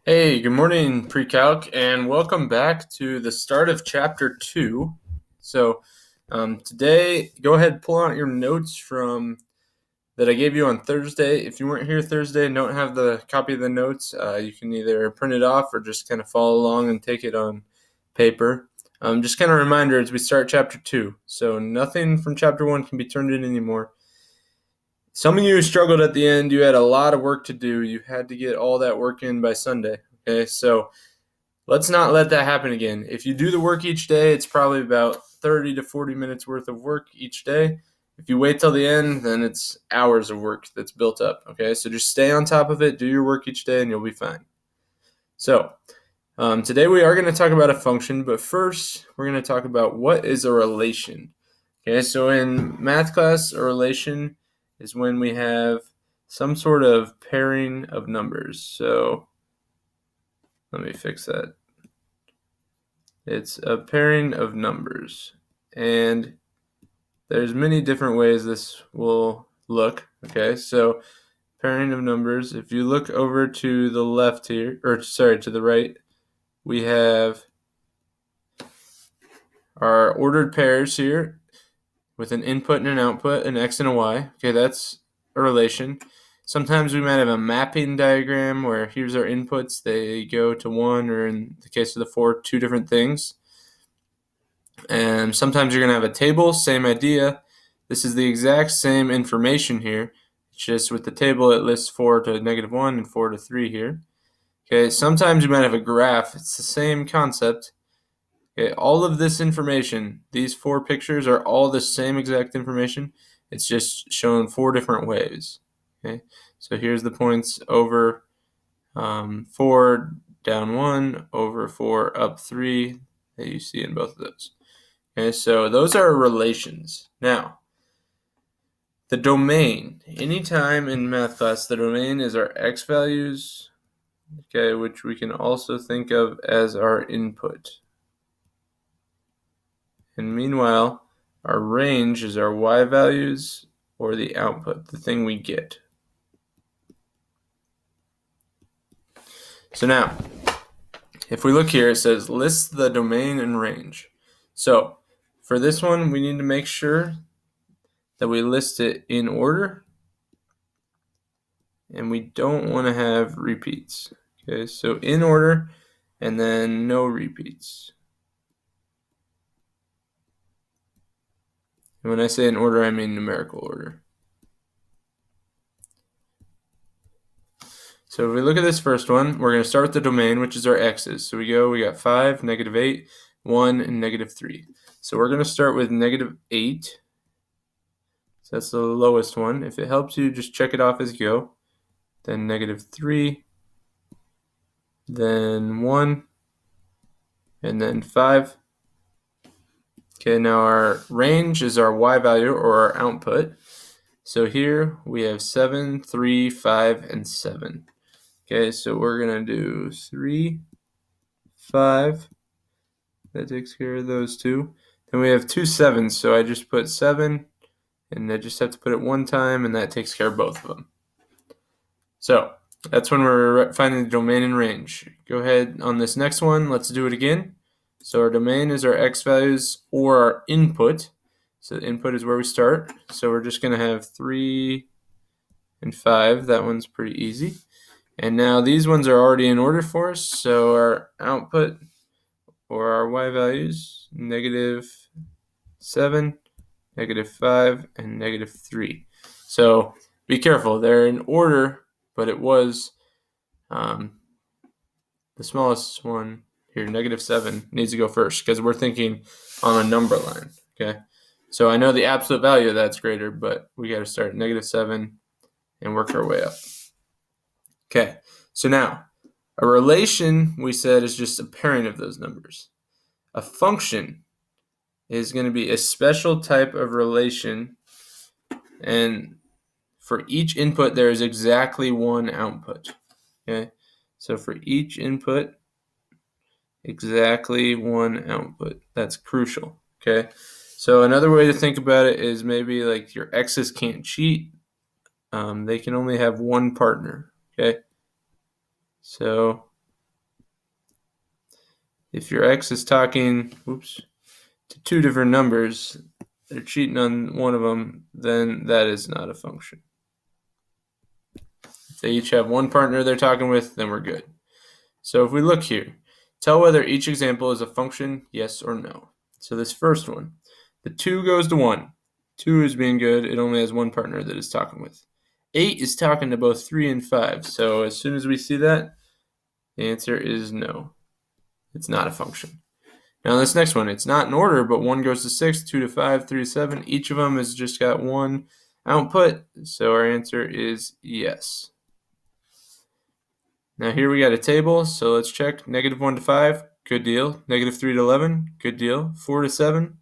Hey, good morning, pre-calc, and welcome back to the start of chapter 2. Today, go ahead, pull out your notes from that I gave you on Thursday. If you weren't here Thursday and don't have the copy of the notes, you can either print it off or just kind of follow along and take it on paper. Just kind of a reminder as we start chapter 2. So nothing from chapter 1 can be turned in anymore. Some of you struggled at the end. You had a lot of work to do. You had to get all that work in by Sunday. Okay, so let's not let that happen again. If you do the work each day, it's probably about 30 to 40 minutes worth of work each day. If you wait till the end, then it's hours of work that's built up. Okay, so just stay on top of it, do your work each day, and you'll be fine. So, today we are going to talk about a function, but first we're going to talk about what is a relation. Okay, so in math class, a relation is when we have some sort of pairing of numbers. So let me fix that. It's a pairing of numbers, and there's many different ways this will look. Okay, so pairing of numbers. If you look over to the left here, or sorry, to the right, we have our ordered pairs here with an input and an output, an x and a y. Okay, that's a relation. Sometimes we might have a mapping diagram where here's our inputs, they go to one, or in the case of the 4, two different things. And sometimes you're going to have a table, same idea. This is the exact same information here. It's just with the table it lists 4 to -1 and 4 to 3 here. Okay, sometimes you might have a graph. It's the same concept. Okay, all of this information, these 4 pictures are all the same exact information. It's just shown 4 different ways. Okay, so here's the points over 4, down 1, over 4, up 3 that you see in both of those. Okay, so those are relations. Now, the domain. Anytime in math class, the domain is our x values, okay, which we can also think of as our input. And meanwhile, our range is our y values, or the output, the thing we get. So now, if we look here, it says list the domain and range. So for this one, we need to make sure that we list it in order, and we don't want to have repeats. Okay, so in order, and then no repeats. And when I say in order, I mean numerical order. So if we look at this first one, we're going to start with the domain, which is our x's. So we got 5, -8, 1, and -3. So we're going to start with -8. So that's the lowest one. If it helps you, just check it off as you go. Then -3, then 1, and then 5. Okay, now our range is our y value, or our output. So here we have 7, 3, 5, and 7. Okay, so we're going to do 3, 5. That takes care of those two. Then we have 2 7s, so I just put 7, and I just have to put it one time, and that takes care of both of them. So that's when we're finding the domain and range. Go ahead on this next one. Let's do it again. So our domain is our x values, or our input. So the input is where we start. So we're just going to have 3 and 5. That one's pretty easy. And now these ones are already in order for us. So our output, or our y values, -7, -5, and -3. So be careful. They're in order, but it was the smallest one here, -7, needs to go first because we're thinking on a number line. Okay, so I know the absolute value of that's greater, but we got to start at -7 and work our way up. Okay, so now a relation, we said, is just a pairing of those numbers. A function is going to be a special type of relation, and for each input there is exactly one output. Okay, so for each input, exactly one output. That's crucial. Okay, so another way to think about it is maybe like your exes can't cheat. They can only have one partner. Okay, so if your x is talking, to two different numbers, they're cheating on one of them, then that is not a function. If they each have one partner they're talking with, then we're good. So if we look here, tell whether each example is a function, yes or no. So this first one, the 2 goes to 1. 2 is being good. It only has one partner that it's talking with. 8 is talking to both 3 and 5. So as soon as we see that, the answer is no. It's not a function. Now this next one, it's not in order, but 1 goes to 6, 2 to 5, 3 to 7. Each of them has just got one output. So our answer is yes. Now here we got a table, so let's check. -1 to 5, good deal. -3 to 11, good deal. 4 to 7,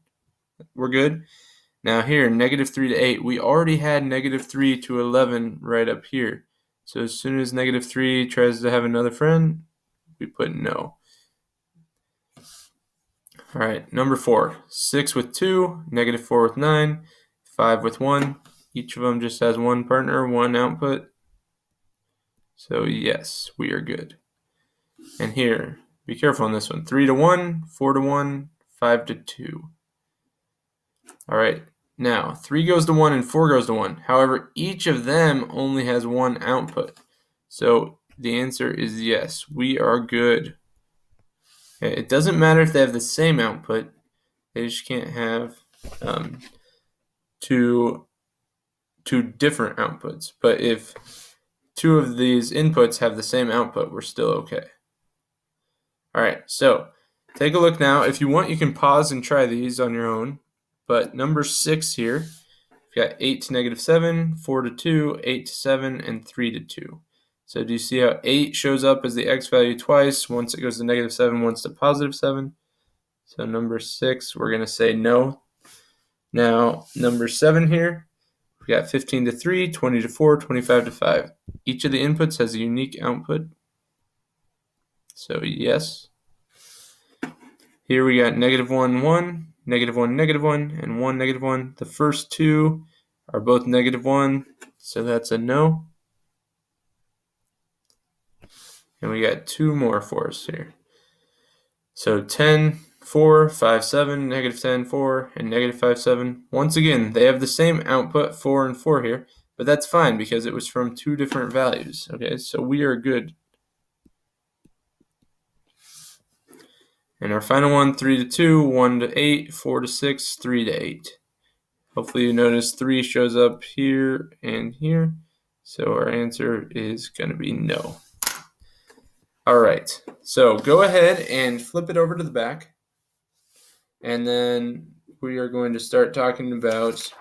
we're good. Now here, -3 to 8, we already had -3 to 11 right up here. So as soon as -3 tries to have another friend, we put no. All right, number 4, 6 with 2, -4 with 9, 5 with 1. Each of them just has one partner, one output. So yes, we are good. And here, be careful on this one. 3 to 1, 4 to 1, 5 to 2. All right, now 3 goes to 1 and 4 goes to 1. However, each of them only has one output. So the answer is yes, we are good. Okay, it doesn't matter if they have the same output. They just can't have two different outputs. But if two of these inputs have the same output, we're still okay. All right, so take a look now. If you want, you can pause and try these on your own. But number 6 here, we've got 8 to -7, 4 to 2, 8 to 7, and 3 to 2. So do you see how 8 shows up as the x value twice? Once it goes to -7, once to +7. So number 6, we're going to say no. Now, number 7 here, we've got 15 to 3, 20 to 4, 25 to 5. Each of the inputs has a unique output. So yes. Here we got -1, 1, -1, -1, and 1, -1. The first two are both -1, so that's a no. And we got 2 more for us here. So 10, 4, 5, 7, -10, 4, and -5, 7. Once again, they have the same output, 4 and 4 here, but that's fine because it was from 2 different values. Okay, so we are good. And our final one, 3 to 2, 1 to 8, 4 to 6, 3 to 8. Hopefully you notice 3 shows up here and here. So our answer is going to be no. All right, so go ahead and flip it over to the back. And then we are going to start talking about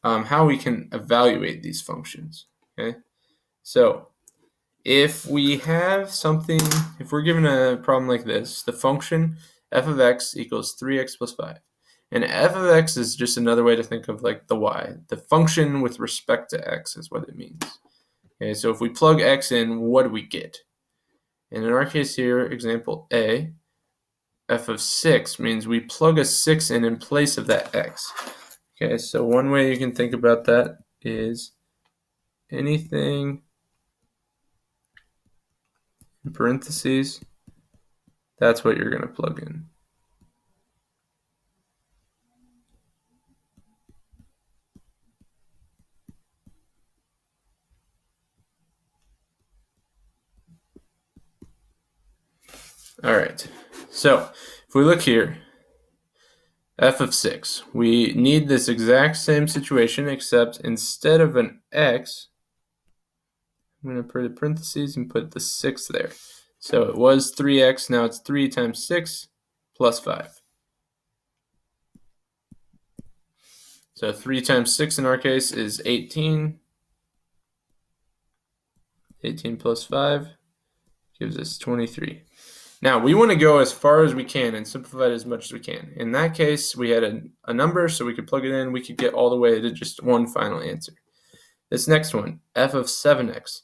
how we can evaluate these functions. Okay, so if we have something, if we're given a problem like this, the function f of x equals 3x plus 5. And f of x is just another way to think of like the y. The function with respect to x is what it means. Okay, so if we plug x in, what do we get? And in our case here, example A, f of 6 means we plug a 6 in place of that x. Okay, so one way you can think about that is anything in parentheses, that's what you're going to plug in. All right, so if we look here, f of 6, we need this exact same situation, except instead of an x, I'm going to put a parentheses and put the 6 there. So it was 3x, now it's 3 times 6 plus 5. So 3 times 6 in our case is 18. 18 plus 5 gives us 23. Now, we want to go as far as we can and simplify it as much as we can. In that case, we had a number, so we could plug it in. We could get all the way to just one final answer. This next one, f of 7x.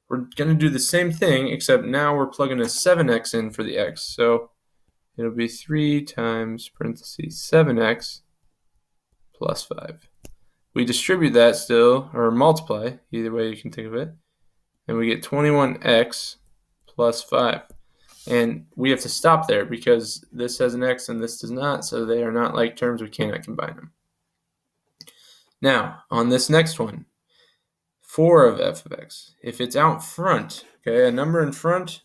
We're going to do the same thing, except now we're plugging a 7x in for the x. So it'll be 3 times parentheses 7x plus 5. We distribute that still, or multiply, either way you can think of it, and we get 21x plus 5. And we have to stop there because this has an x and this does not, so they are not like terms. We cannot combine them. Now, on this next one, 4 of f of x. If it's out front, okay, a number in front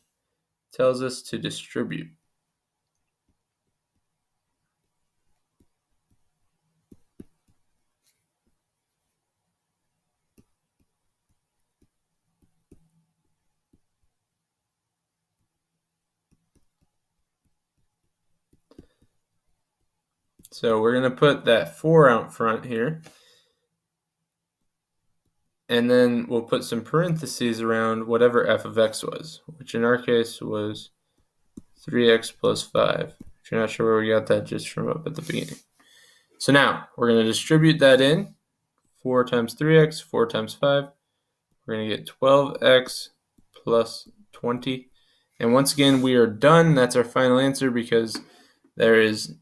tells us to distribute. So we're going to put that 4 out front here. And then we'll put some parentheses around whatever f of x was, which in our case was 3x plus 5. If you're not sure where we got that, just from up at the beginning. So now we're going to distribute that in. 4 times 3x, 4 times 5. We're going to get 12x plus 20. And once again, we are done. That's our final answer because there is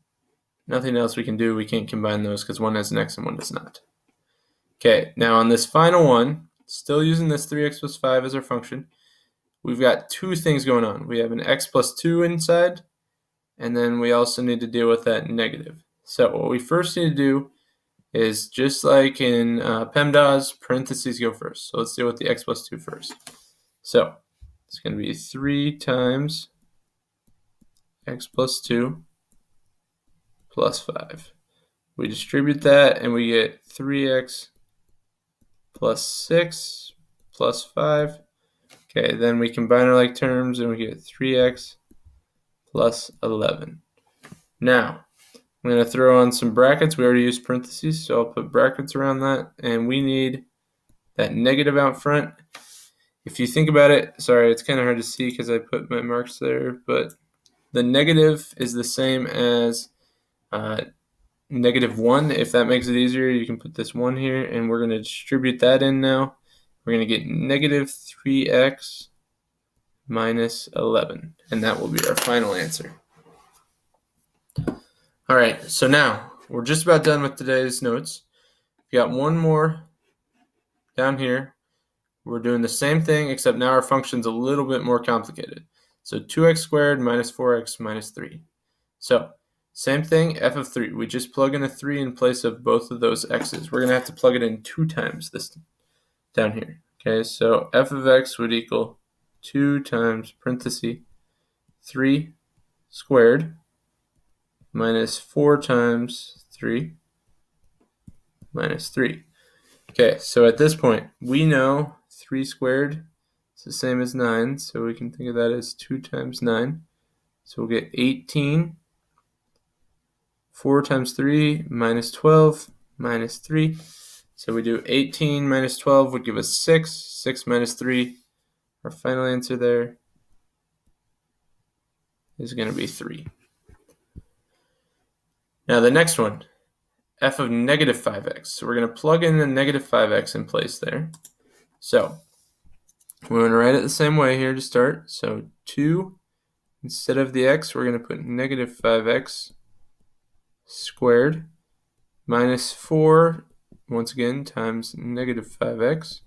nothing else we can do. We can't combine those because one has an x and one does not. Okay, now on this final one, still using this 3x plus 5 as our function, we've got two things going on. We have an x plus 2 inside, and then we also need to deal with that negative. So what we first need to do is, just like in PEMDAS, parentheses go first. So let's deal with the x plus 2 first. So it's going to be 3 times x plus 2 plus 5. We distribute that, and we get 3x plus 6 plus 5. Okay, then we combine our like terms, and we get 3x plus 11. Now, I'm going to throw on some brackets. We already used parentheses, so I'll put brackets around that, and we need that negative out front. If you think about it, sorry, it's kind of hard to see because I put my marks there, but the negative is the same as negative 1. If that makes it easier, you can put this 1 here, and we're going to distribute that in now. We're going to get negative 3x minus 11, and that will be our final answer. All right, so now we're just about done with today's notes. We got one more down here. We're doing the same thing, except now our function's a little bit more complicated. So 2x squared minus 4x minus 3. So same thing, f of 3. We just plug in a 3 in place of both of those x's. We're going to have to plug it in 2 times this down here. Okay, so f of x would equal 2 times parenthesis 3 squared minus 4 times 3 minus 3. Okay, so at this point, we know 3 squared is the same as 9, so we can think of that as 2 times 9. So we'll get 18. 4 times 3 minus 12 minus 3. So we do 18 minus 12 would give us 6. 6 minus 3. Our final answer there is going to be 3. Now the next one, f of negative 5x. So we're going to plug in the negative 5x in place there. So we're going to write it the same way here to start. So 2, instead of the x, we're going to put negative 5x squared minus 4, once again, times negative 5x,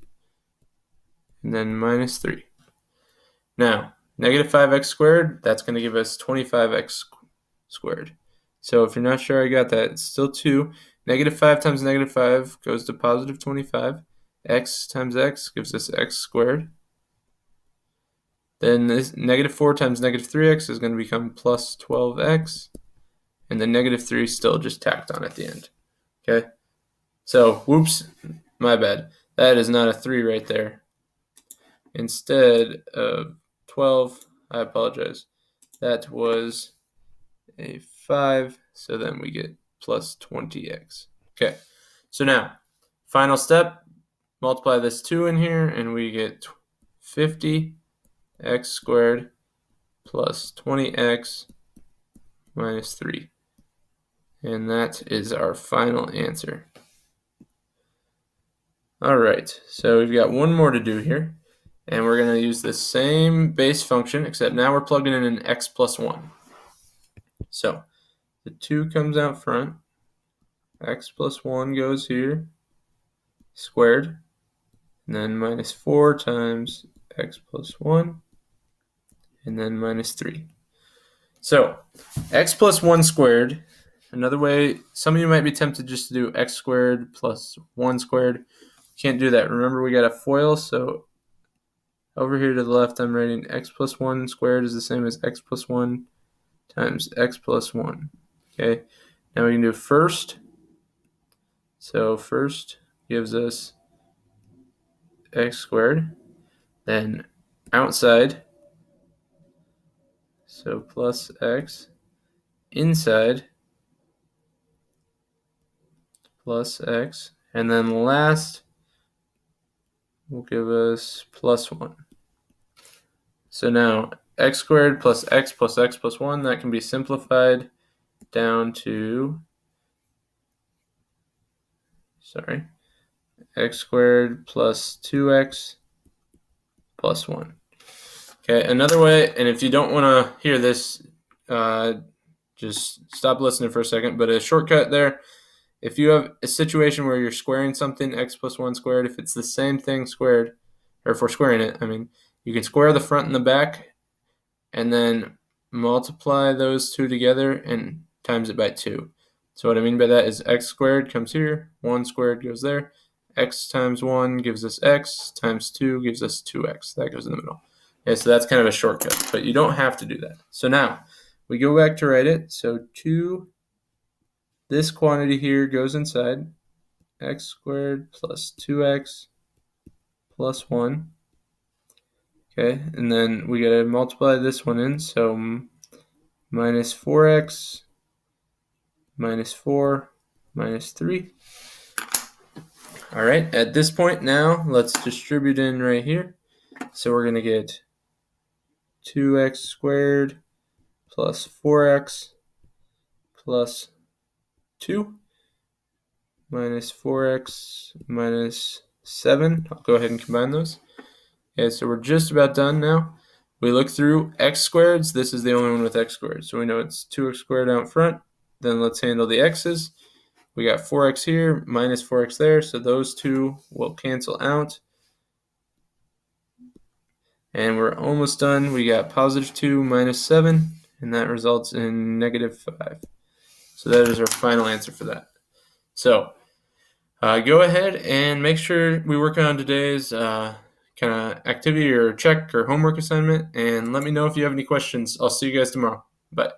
and then minus 3. Now, negative 5x squared, that's going to give us 25x squared. So if you're not sure I got that, it's still 2. Negative 5 times negative 5 goes to positive 25. X times x gives us x squared. Then this negative 4 times negative 3x is going to become plus 12x. And the negative 3 is still just tacked on at the end. Okay? So, whoops, my bad. That is not a 3 right there. Instead of 12, I apologize. That was a 5, so then we get plus 20x. Okay, so now, final step, multiply this 2 in here, and we get 50x squared plus 20x minus 3. And that is our final answer. All right, so we've got one more to do here, and we're going to use the same base function, except now we're plugging in an x plus 1. So the 2 comes out front, x plus 1 goes here, squared, and then minus 4 times x plus 1, and then minus 3. So x plus 1 squared, another way, some of you might be tempted just to do x squared plus 1 squared. Can't do that. Remember, we got a FOIL, so over here to the left, I'm writing x plus 1 squared is the same as x plus 1 times x plus 1. Okay, now we can do first. So first gives us x squared. Then outside, so plus x. Inside, plus x. And then last will give us plus 1. So now x squared plus x plus 1, that can be simplified down to, x squared plus 2x plus 1. Okay, another way, and if you don't want to hear this, just stop listening for a second, but a shortcut there, if you have a situation where you're squaring something, x plus 1 squared, if it's the same thing squared, or if we're squaring it, you can square the front and the back, and then multiply those two together and times it by 2. So what I mean by that is x squared comes here, 1 squared goes there, x times 1 gives us x, times 2 gives us 2x. That goes in the middle. Okay, so that's kind of a shortcut, but you don't have to do that. So now, we go back to write it. So 2, this quantity here goes inside, x squared plus 2x plus 1. Okay, and then we got to multiply this one in, so minus 4x minus 4 minus 3. All right, at this point now, let's distribute in right here. So we're going to get 2x squared plus 4x plus 2 minus 4x minus 7. I'll go ahead and combine those. Okay, so we're just about done now. We look through x squareds. This is the only one with x squared. So we know it's 2x squared out front. Then let's handle the x's. We got 4x here, minus 4x there. So those two will cancel out. And we're almost done. We got positive 2 minus 7, and that results in negative 5. So that is our final answer for that. So go ahead and make sure we work on today's kind of activity or check or homework assignment, and let me know if you have any questions. I'll see you guys tomorrow. Bye.